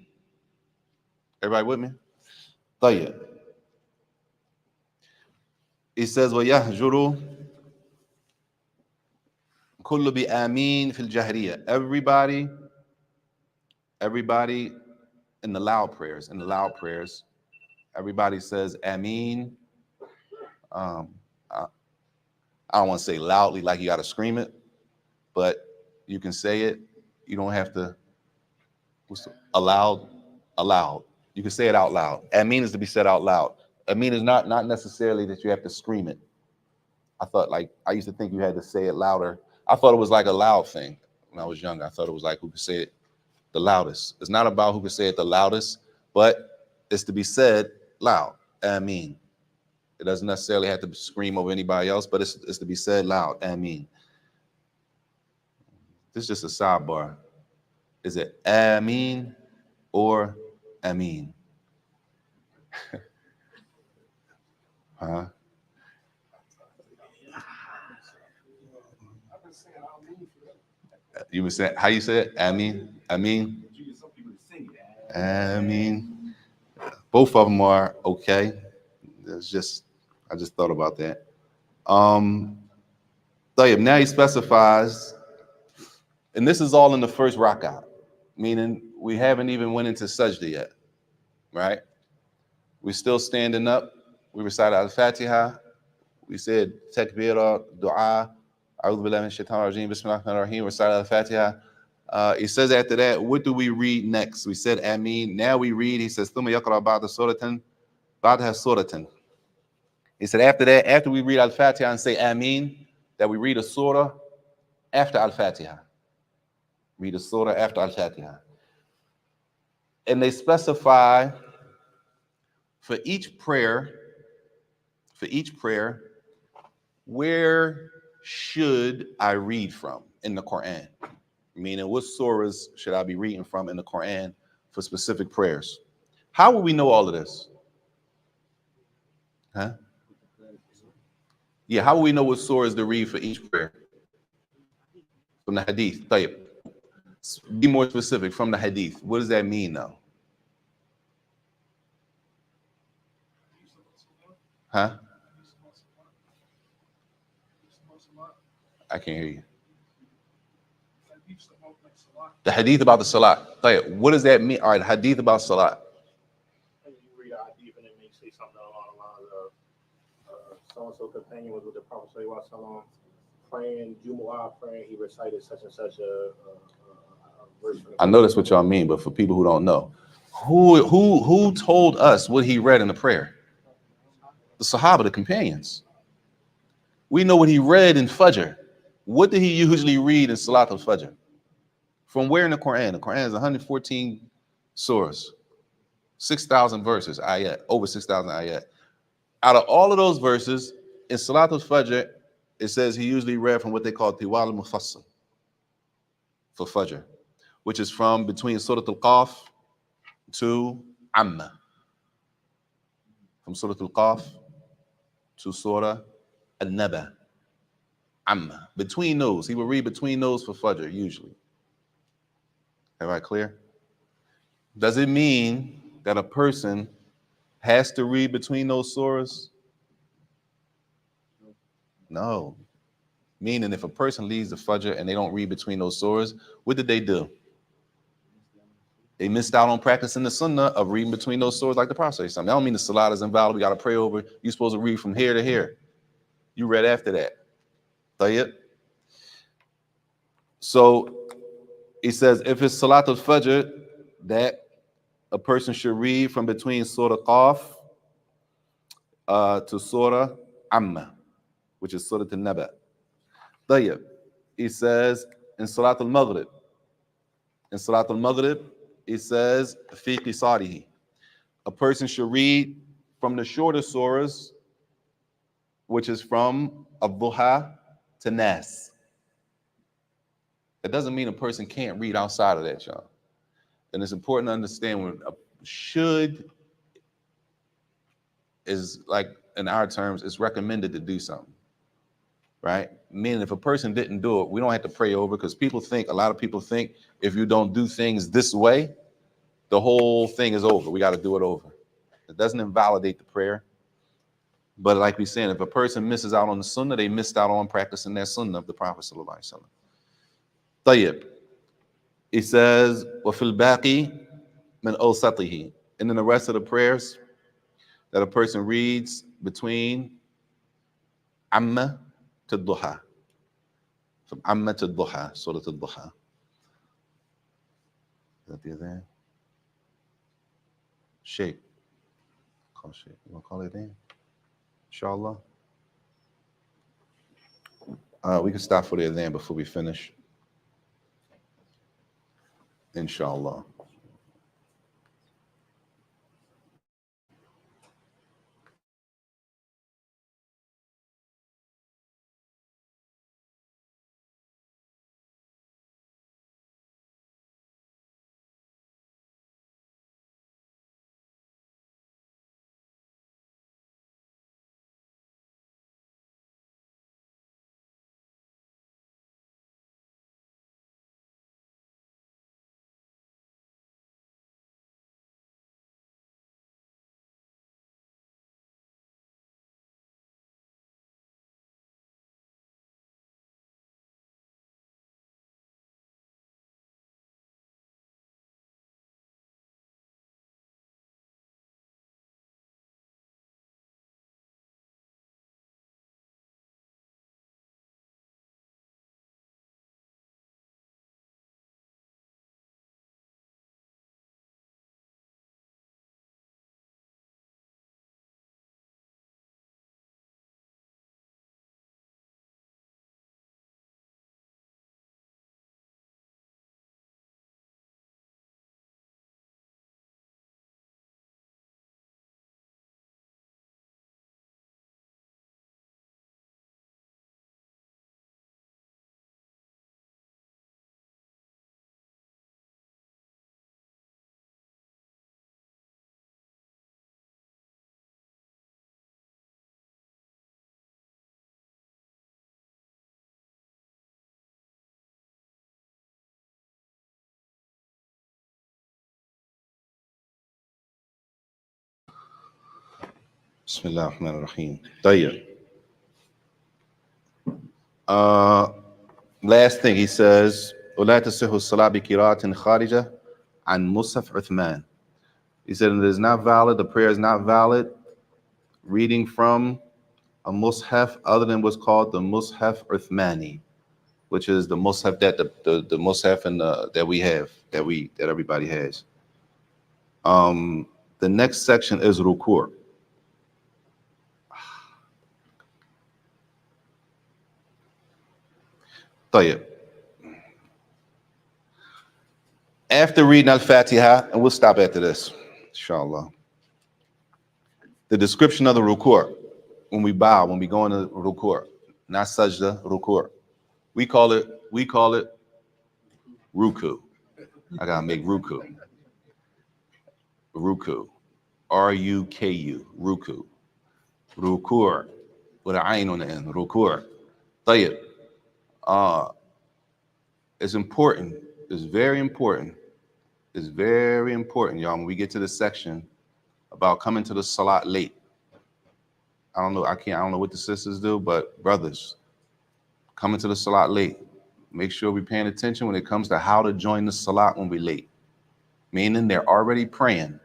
Everybody with me? Tayyib. He says, وَيَهْجُرُ كُلُّ بِآمِينَ فِي الْجَهْرِيَّةِ. Everybody in the loud prayers, everybody says Ameen. I don't want to say loudly like you got to scream it, but you can say it. You don't have to aloud. You can say it out loud. Ameen is to be said out loud. Ameen is not necessarily that you have to scream it. I used to think you had to say it louder. I thought it was like a loud thing when I was younger. I thought it was like who could say it the loudest. It's not about who can say it the loudest, but it's to be said loud. Ameen. It doesn't necessarily have to scream over anybody else, but it's to be said loud. Ameen. This is just a sidebar. Is it Ameen or Ameen? Huh? You would say, how you say it? Ameen? Ameen? Ameen. Both of them are okay. I just thought about that. Now he specifies, and this is all in the first rak'ah, meaning we haven't even went into sajda yet, right? We're still standing up. We recited Al-Fatiha. We said takbirah, dua, a'udhu billahi minash shaitanir rajeem, bismillahir rahmanir rahim, recited Al-Fatiha. He says after that, what do we read next? We said Ameen. Now we read, he says, ثُمَّ يَقْرَأ بَعْدَ سُورَةٍ بَعْدَهَا سُورَةٍ. He said after that, after we read Al-Fatiha and say Ameen, that we read a surah after Al-Fatiha. Read a surah after Al-Fatiha. And they specify for each prayer, where should I read from in the Quran? Meaning, what surahs should I be reading from in the Quran for specific prayers. How will we know all of this? Huh? Yeah, how will we know what surahs to read for each prayer? From the hadith. Tayyib. Be more specific, from the hadith. What does that mean now? Huh? I can't hear you. The hadith about the salat. Tayyib. What does that mean? All right, hadith about salat. And you read a hadith and it may say something along the lines of so-and-so companion was with the Prophet Sallallahu Alaihi Wasallam praying Jumu'ah, praying, he recited such and such a verse. I know that's what y'all mean, but for people who don't know, who told us what he read in the prayer? The Sahaba, the companions. We know what he read in Fajr. What did he usually read in Salat al-Fajr? From where in the Quran? The Quran is 114 surahs, 6,000 verses, ayat, over 6,000 ayat. Out of all of those verses, in Salat al-Fajr, it says he usually read from what they call Tiwal al-Mufassal for Fajr, which is from between Surah al-Qaf to Amma. From Surah al-Qaf to Surah al-Naba. Amma. Between those. He will read between those for Fajr, usually. Am I clear? Does it mean that a person has to read between those surahs? No. Meaning if a person leaves the Fajr and they don't read between those surahs, what did they do? They missed out on practicing the sunnah of reading between those surahs like the Prophet said. That don't mean the salat is invalid. We got to pray over. You're supposed to read from here to here. You read after that. Tayyib. So he says if it's Salat al-Fajr, that a person should read from between Surah Qaf to Surah Amma, which is Surah al-Naba. Tayyib. He says in Salat al-Maghrib, he says fi qisarihi. A person should read from the shorter surahs, which is from Ad-Duha to Nas. That doesn't mean a person can't read outside of that, y'all. And it's important to understand when a should is like in our terms, it's recommended to do something, right? Meaning if a person didn't do it, we don't have to pray over because a lot of people think if you don't do things this way, the whole thing is over. We got to do it over. It doesn't invalidate the prayer. But like we said, if a person misses out on the sunnah, they missed out on practicing that sunnah of the Prophet sallallahu alaihi wasallam. Tayyib. He says, وَفِي الْبَاقِي مِنْ أَوْسَطِهِ. And then the rest of the prayers that a person reads between Amma to Duha. From Amma to Duha, Surah al-Duha. Is that the other? Shaykh. Call Shaykh. You want to call it in? Inshallah. We can stop for the adhan before we finish. Inshallah. Bismillah ar-Rahman ar-Rahim. طيب. Last thing he says, ولا تصح الصلاة بقراءة خارجة عن مصحف عثمان. He said it is not valid, the prayer is not valid, reading from a mushaf other than what's called the mushaf Uthmani, which is the mushaf that the mushaf and that we have, that everybody has. The next section is rukur. طيب. After reading Al-Fatiha, and we'll stop after this, inshallah. The description of the rukur, when we bow, when we go into rukur, not sajda, rukur. We call it ruku. I gotta make ruku. Ruku. R-U-K-U. Ruku. Rukur. With an ayn on the end. Rukur. طيب. It's important. It's very important. It's very important, y'all, when we get to this section about coming to the salat late. I don't know what the sisters do, but brothers, coming to the salat late. Make sure we're paying attention when it comes to how to join the salat when we're late. Meaning they're already praying.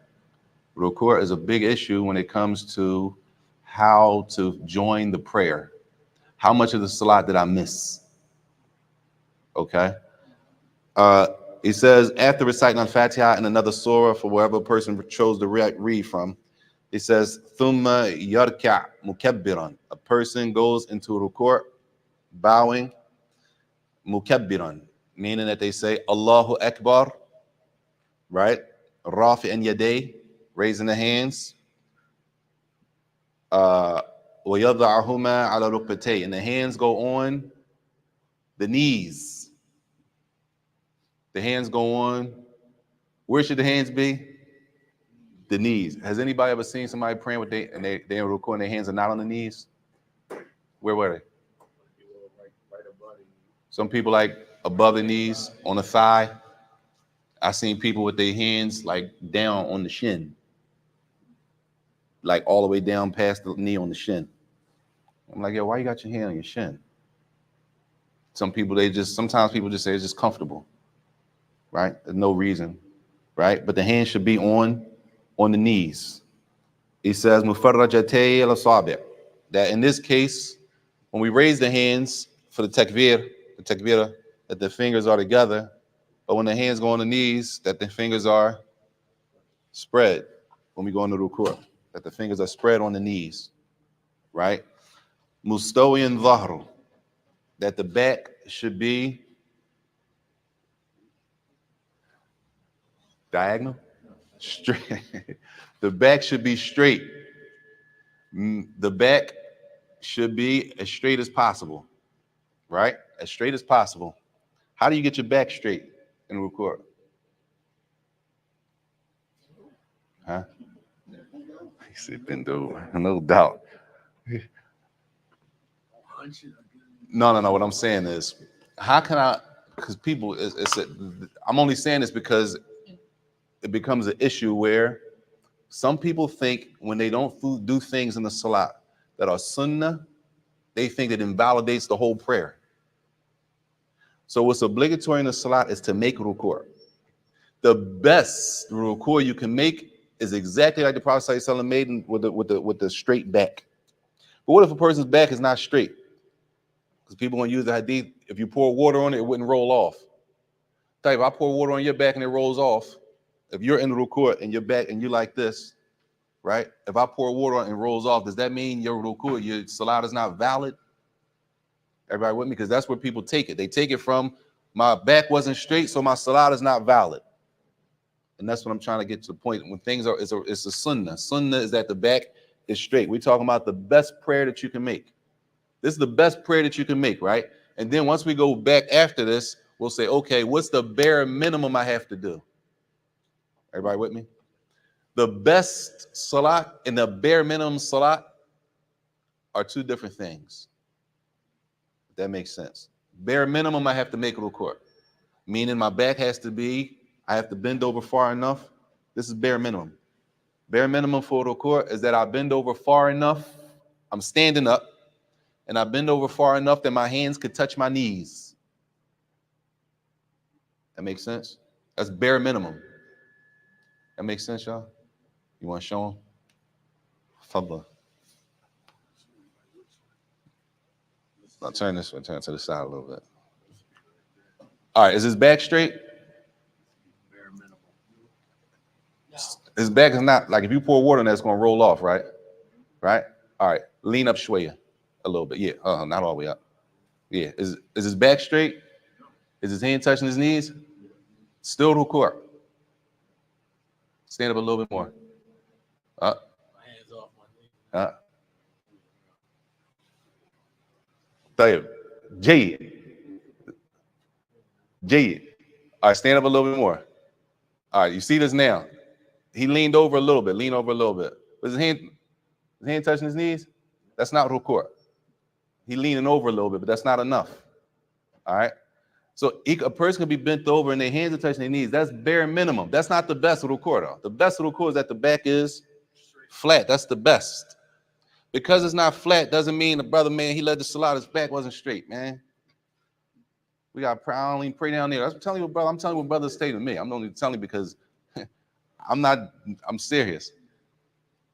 Rukur is a big issue when it comes to how to join the prayer. How much of the salat did I miss? Okay. He says, after reciting Al-Fatiha and another surah for whatever person chose to read from, he says, Thumma yarka' mukabbiran. A person goes into rukur, bowing, mukabbiran, meaning that they say, Allahu Akbar, right? Rafi and yaday, raising the hands. وَيَضَعَهُمَا عَلَى رُكْبَتَيْهِ, and the hands go on the knees. The hands go on. Where should the hands be? The knees. Has anybody ever seen somebody praying with they're in ruku and their hands are not on the knees? Where were they? Right above you. Some people like above the knees, on the thigh. I seen people with their hands like down on the shin, like all the way down past the knee on the shin. I'm like, yo, why you got your hand on your shin? Sometimes people just say it's just comfortable, right? There's no reason, right? But the hands should be on the knees. He says, mufarrajatay al-asabi', that in this case, when we raise the hands for the takbirah, that the fingers are together, but when the hands go on the knees, that the fingers are spread when we go into ruku', that the fingers are spread on the knees, right? Mustawiyan dhahru, that the back should be diagonal, straight. The back should be straight. The back should be as straight as possible, right? As straight as possible. How do you get your back straight in ruku'? Huh? He said bend over, no doubt. No. What I'm saying is, how can I? Because people, I'm only saying this because it becomes an issue where some people think when they don't do things in the salat that are sunnah, they think it invalidates the whole prayer. So what's obligatory in the salat is to make ruku'. The best ruku' you can make is exactly like the Prophet ﷺ made with the straight back. But what if a person's back is not straight? Because people want to use the hadith, if you pour water on it, it wouldn't roll off. If I pour water on your back and it rolls off, if you're in the ruku' and your back and you like this, right? If I pour water on it and it rolls off, does that mean your ruku', your salat is not valid? Everybody with me? Because that's where people take it. They take it from my back wasn't straight, so my salat is not valid. And that's what I'm trying to get to the point. When things are, it's a sunnah. Sunnah is that the back is straight. We're talking about the best prayer that you can make. This is the best prayer that you can make, right? And then once we go back after this, we'll say, okay, what's the bare minimum I have to do? Everybody with me? The best salat and the bare minimum salat are two different things. If that makes sense. Bare minimum, I have to make ruku', meaning my back has to be, I have to bend over far enough. This is bare minimum. Bare minimum for ruku' is that I bend over far enough. I'm standing up, and I bend over far enough that my hands could touch my knees. That makes sense? That's bare minimum. That makes sense, y'all? You want to show them? Fadla. I'll turn this one, turn to the side a little bit. All right, is his back straight? Bare minimum. His back is not, like if you pour water on that, it's going to roll off, right? Right? All right, lean up shwaya a little bit. Yeah, not all the way up. Yeah, is his back straight? Is his hand touching his knees? Still ruku'. Stand up a little bit more. My hands off my knee. Tayyib. Jayid. All right, stand up a little bit more. All right, you see this now. He leaned over a little bit. Lean over a little bit. Was his hand touching his knees? That's not ruku'. He leaning over a little bit, but that's not enough. All right. So a person can be bent over and their hands are touching their knees. That's bare minimum. That's not the best ruku' though. The best ruku' is that the back is flat. That's the best. Because it's not flat doesn't mean the brother, man, he led the salat, his back wasn't straight, man. We got I don't even pray down there. I'm telling you, brother. I'm telling you what brothers stay to me. I'm only telling you because I'm serious.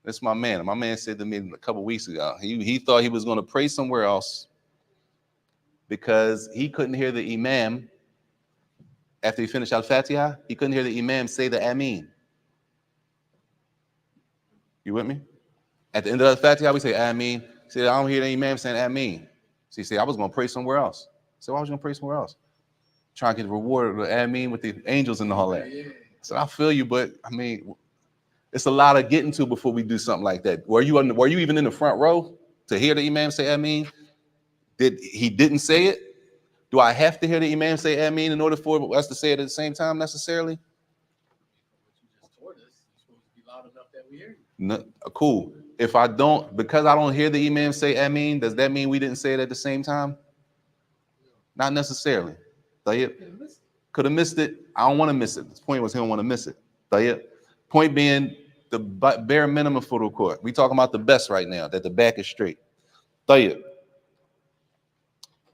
That's my man. My man said to me a couple weeks ago, he thought he was going to pray somewhere else because he couldn't hear the imam after he finished Al-Fatiha. He couldn't hear the imam say the Ameen. You with me? At the end of Al-Fatiha, we say Ameen. He said, I don't hear the imam saying Ameen. So he said, I was going to pray somewhere else. So why was you going to pray somewhere else? Trying to get rewarded with Ameen with the angels and all that. So I feel you, but I mean, it's a lot of getting to before we do something like that. Were you even in the front row to hear the imam say Ameen? He didn't say it? Do I have to hear the imam say Ameen in order for us to say it at the same time necessarily? What you just told us, you're supposed to be loud enough that we hear you. No, cool. If I don't, because I don't hear the imam say Ameen, does that mean we didn't say it at the same time? Not necessarily. Could have missed it. I don't want to miss it. The point was he don't want to miss it. Point being the bare minimum for ruku'. We talking about the best right now, that the back is straight.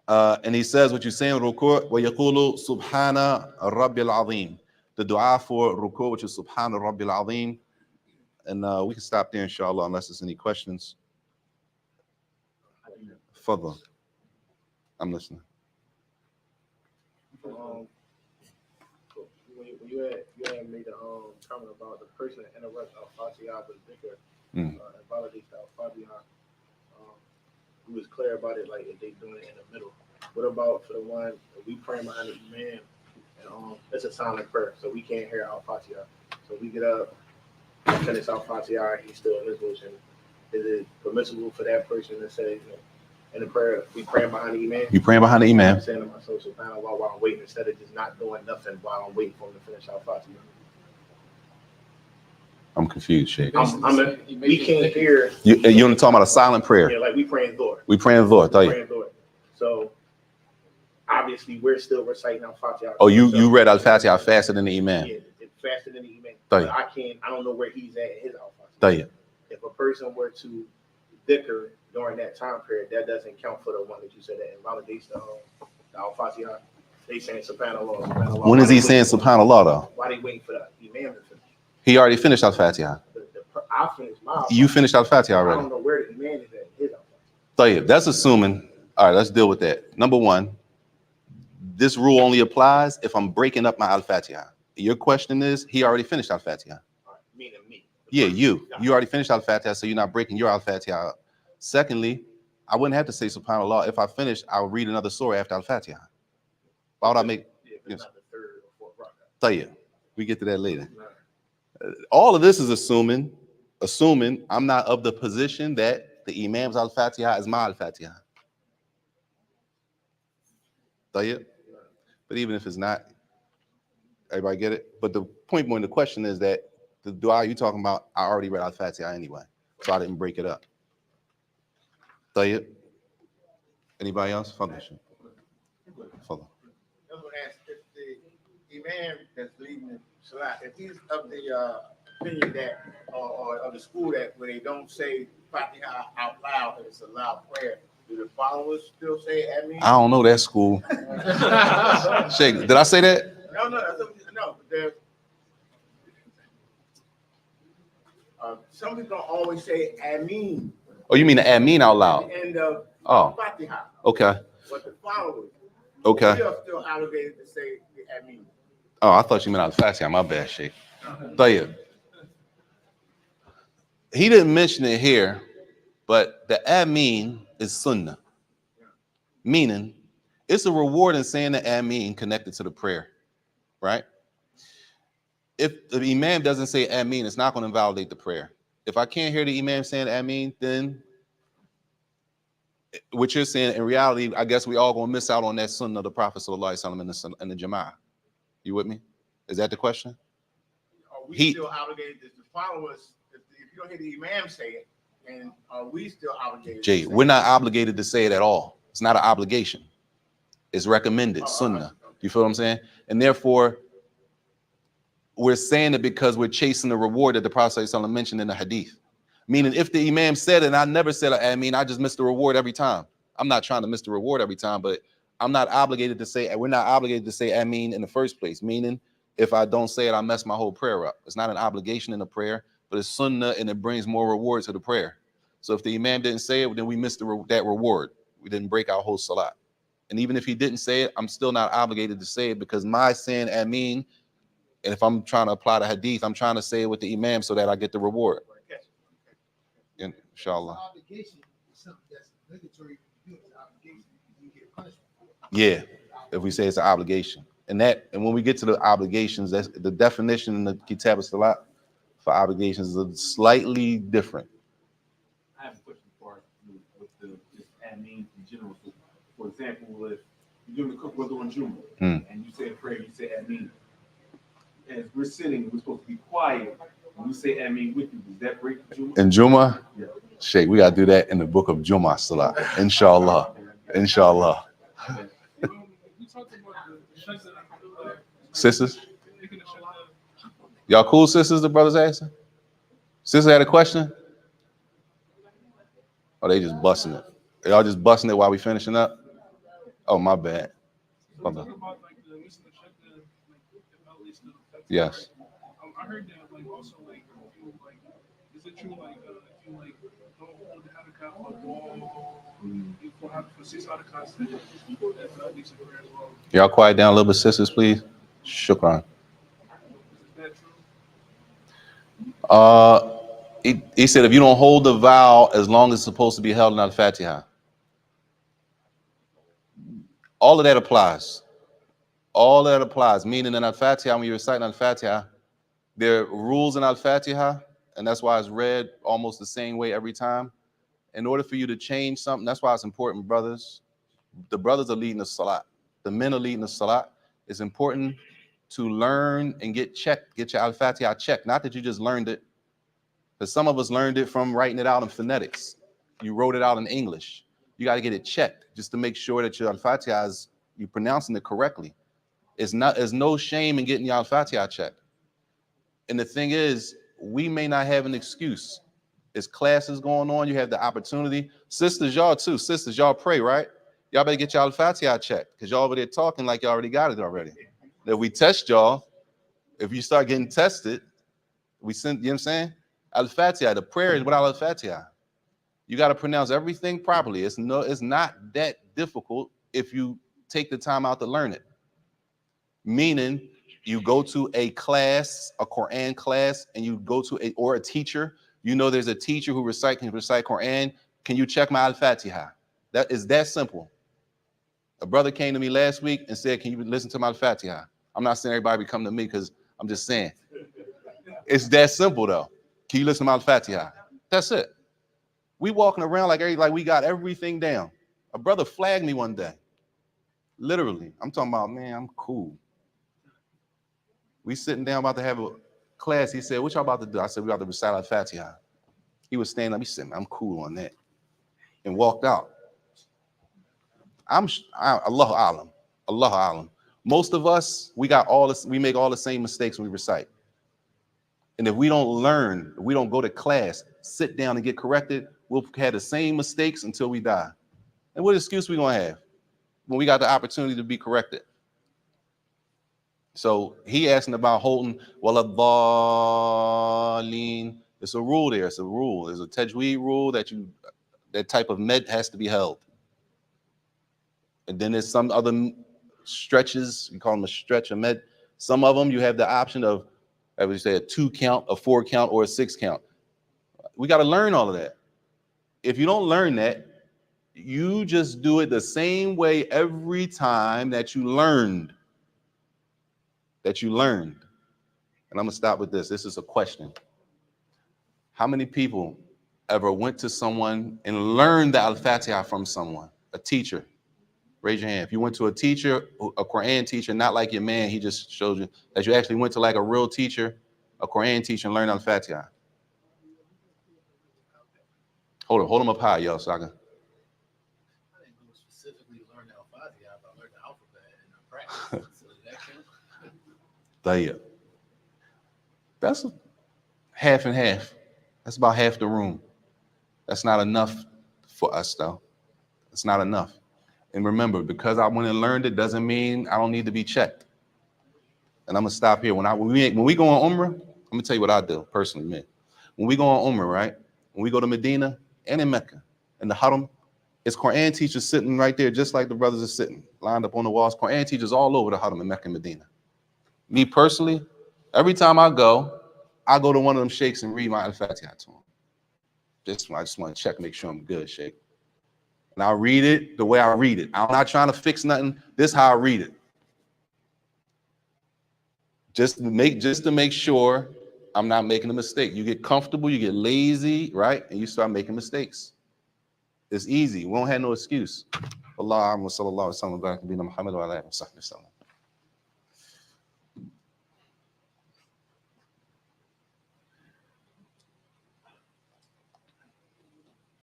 And he says what you say in ruku', وَيَقُولُ سُبْحَانَ رَبِّ الْعَظِيمِ. The dua for ruku', which is Subhana Rabbil Azim. And we can stop there, inshallah, unless there's any questions. Fadl. I'm listening. When you had made the comment about the person that interrupts Al-Fatiha with dhikr and validates the Al-Fatiha, he was clear about it, like if they doing it in the middle. What about for the one we praying behind the imam and it's a silent prayer, so we can't hear Al-Fatiha. So we get up, finish Al-Fatiha, he's still in his position. Is it permissible for that person to say, in the prayer, we praying behind the imam? You praying behind the imam? I'm saying to myself, subhanAllah, while I'm waiting, instead of just not doing nothing while I'm waiting for him to finish Al-Fatiha. I'm confused, Sheikh. We can't hear. You're talking about a silent prayer. Yeah, like we praying Dhuhr. We praying Dhuhr. So obviously we're still reciting Al-Fatiha. Oh, you read Al-Fatiha faster than the imam. Yeah, it's faster than the imam. But I don't know where he's at in his Al-Fatiha. If a person were to dhikr during that time period, that doesn't count for the one that you said that invalidates the Al-Fatiha. They saying subhanAllah, subhanAllah. When is he saying subhanAllah though? Why they waiting for the imam to finish? He already finished Al-Fatiha. I finished my Al-Fatiha. You finished Al-Fatiha already. I don't know where the imam is at in his Al-Fatiha. That's assuming. All right, let's deal with that. Number one, this rule only applies if I'm breaking up my Al-Fatiha. Your question is, he already finished Al-Fatiha. Meaning me. Yeah, you already finished Al-Fatiha, so you're not breaking your Al-Fatiha up. Secondly, I wouldn't have to say subhanAllah. If I finish, I'll read another surah after Al-Fatiha. Why would I make? It's not the third or fourth rak'ah. We get to that later. All of this is assuming I'm not of the position that the imam's Al-Fatiha is my Al-Fatiha. But even if it's not, everybody get it? But the point more in the question is that the dua you're talking about, I already read Al-Fatiha anyway, so I didn't break it up. Anybody else? Fadl. I was going to ask if the imam that's leading the salat, if he's of the opinion that, or of the school that when they don't say Fatiha out loud and it's a loud prayer, do the followers still say Ameen? I don't know that school. Sheikh, did I say that? No, that's no. But some people don't always say Ameen. Oh, you mean the Ameen out loud? At the end of Fatiha. Okay. But the followers, Okay. we are still obligated to say the Ameen. Oh, I thought you meant Al-Fatiha. My bad, Sheikh. Tayyib. He didn't mention it here, but the Ameen is Sunnah. Meaning, it's a reward in saying the Ameen connected to the prayer, right? If the Imam doesn't say Ameen, it's not going to invalidate the prayer. If I can't hear the Imam saying Ameen, then what you're saying, in reality, I guess we all going to miss out on that Sunnah of the Prophet ﷺ in the Jama'ah. You with me? Is that the question? Are we still obligated to follow us if you don't hear the Imam say it? And are we still obligated? Jay, we're not obligated to say it at all. It's not an obligation. It's recommended, Sunnah. You feel what I'm saying? And therefore, we're saying it because we're chasing the reward that the Prophet ﷺ mentioned in the hadith. Meaning, if the Imam said it and I never said it, I mean, I just missed the reward every time. I'm not trying to miss the reward every time, but I'm not obligated to say, we're not obligated to say Ameen in the first place. Meaning, if I don't say it, I mess my whole prayer up. It's not an obligation in the prayer, but it's Sunnah and it brings more reward to the prayer. So if the Imam didn't say it, then we missed that reward. We didn't break our whole salat. And even if he didn't say it, I'm still not obligated to say it because my saying Ameen, and if I'm trying to apply the hadith, I'm trying to say it with the Imam so that I get the reward. Inshallah. Obligation is something that's obligatory. You get punishment for it. Yeah, if we say it's an obligation. And when we get to the obligations, that's the definition in the Kitab al-Salat for obligations is slightly different. I have a question for you with the just Ameen in general. So, for example, if you're doing the cook we're doing Juma and you say a prayer, you say Ameen. As we're sitting, we're supposed to be quiet. When we say Ameen with you, does that break Juma? In Juma, Yeah. Sheikh, we got to do that in the book of Juma Salat. Inshallah. Inshallah. Sisters? Y'all cool, sisters, the brothers asking? Sister had a question? Oh, they just busting it. Y'all just busting it while we finishing up? Oh, my bad. Yes. I heard that also is it true if you don't hold the hadaka on the wall, you will have for 6 hadakahs that makes it prayer as well. Y'all quiet down a little bit, sisters, please. Shukran. Is that true? He said if you don't hold the vow as long as it's supposed to be held in Al-Fatiha. All of that applies. All that applies. Meaning in Al-Fatiha, when you're reciting Al-Fatiha, there are rules in Al-Fatiha, and that's why it's read almost the same way every time. In order for you to change something, that's why it's important, brothers. The brothers are leading the salat. The men are leading the salat. It's important to learn and get checked, get your Al-Fatiha checked. Not that you just learned it, because some of us learned it from writing it out in phonetics. You wrote it out in English. You got to get it checked just to make sure that your Al-Fatiha is, you're pronouncing it correctly. There's no shame in getting your Al-Fatiha checked. And the thing is, we may not have an excuse. There's classes going on. You have the opportunity. Sisters, y'all too. Sisters, y'all pray, right? Y'all better get your Al-Fatiha checked because y'all over there talking like y'all already got it already. If we test y'all, if you start getting tested, we send, you know what I'm saying? Al-Fatiha, the prayer is without Al-Fatiha. You got to pronounce everything properly. It's not that difficult if you take the time out to learn it. Meaning, you go to a class, a Quran class, and you go to a teacher. You know there's a teacher who can recite Quran. Can you check my Al-Fatiha? That is that simple. A brother came to me last week and said, can you listen to my Al-Fatiha? I'm not saying everybody come to me because I'm just saying. It's that simple though. Can you listen to my Al-Fatiha? That's it. We walking around like we got everything down. A brother flagged me one day. Literally. I'm talking about, man, I'm cool. We sitting down about to have a class. He said, what y'all about to do? I said, we about to recite Al-Fatiha. He was standing up. He said, man, I'm cool on that. And walked out. Allahu Alam. Allahu Alam. Most of us, we make all the same mistakes when we recite. And if we don't learn, if we don't go to class, sit down and get corrected, we'll have the same mistakes until we die. And what excuse we gonna have when we got the opportunity to be corrected? So he asking about holding wala-dhalin. It's a rule there. It's a rule. There's a tajweed rule that that type of med has to be held. And then there's some other stretches. You call them a stretch, a med. Some of them you have the option of, I would say, a 2 count, a 4 count, or a 6 count. We got to learn all of that. If you don't learn that, you just do it the same way every time that you learned. And I'm gonna stop with this. This is a question. How many people ever went to someone and learned the Al-Fatiha from someone, a teacher? Raise your hand. If you went to a teacher, a Quran teacher, not like your man, he just showed you, that you actually went to like a real teacher, a Quran teacher, and learned Al-Fatiha. Hold them up high, y'all, so I can. I didn't go specifically learn Al-Fatiha, but I learned the alphabet and the practice. So that count? That's half and half. That's about half the room. That's not enough for us, though. It's not enough. And remember, because I went and learned it doesn't mean I don't need to be checked. And I'm gonna stop here. When we go on Umrah, I'm gonna tell you what I do personally, man. When we go on Umrah, right? When we go to Medina and in Mecca, in the Haram, it's Quran teachers sitting right there, just like the brothers are sitting, lined up on the walls. Quran teachers all over the Haram in Mecca and Medina. Me personally, every time I go to one of them sheikhs and read my Al-Fatiha to him. I just want to check, make sure I'm good, sheikh. And I'll read it the way I read it. I'm not trying to fix nothing. This is how I read it. Just to make sure I'm not making a mistake. You get comfortable, you get lazy, right? And you start making mistakes. It's easy. We don't have no excuse. Allah, sallallahu alaihi wa sallam,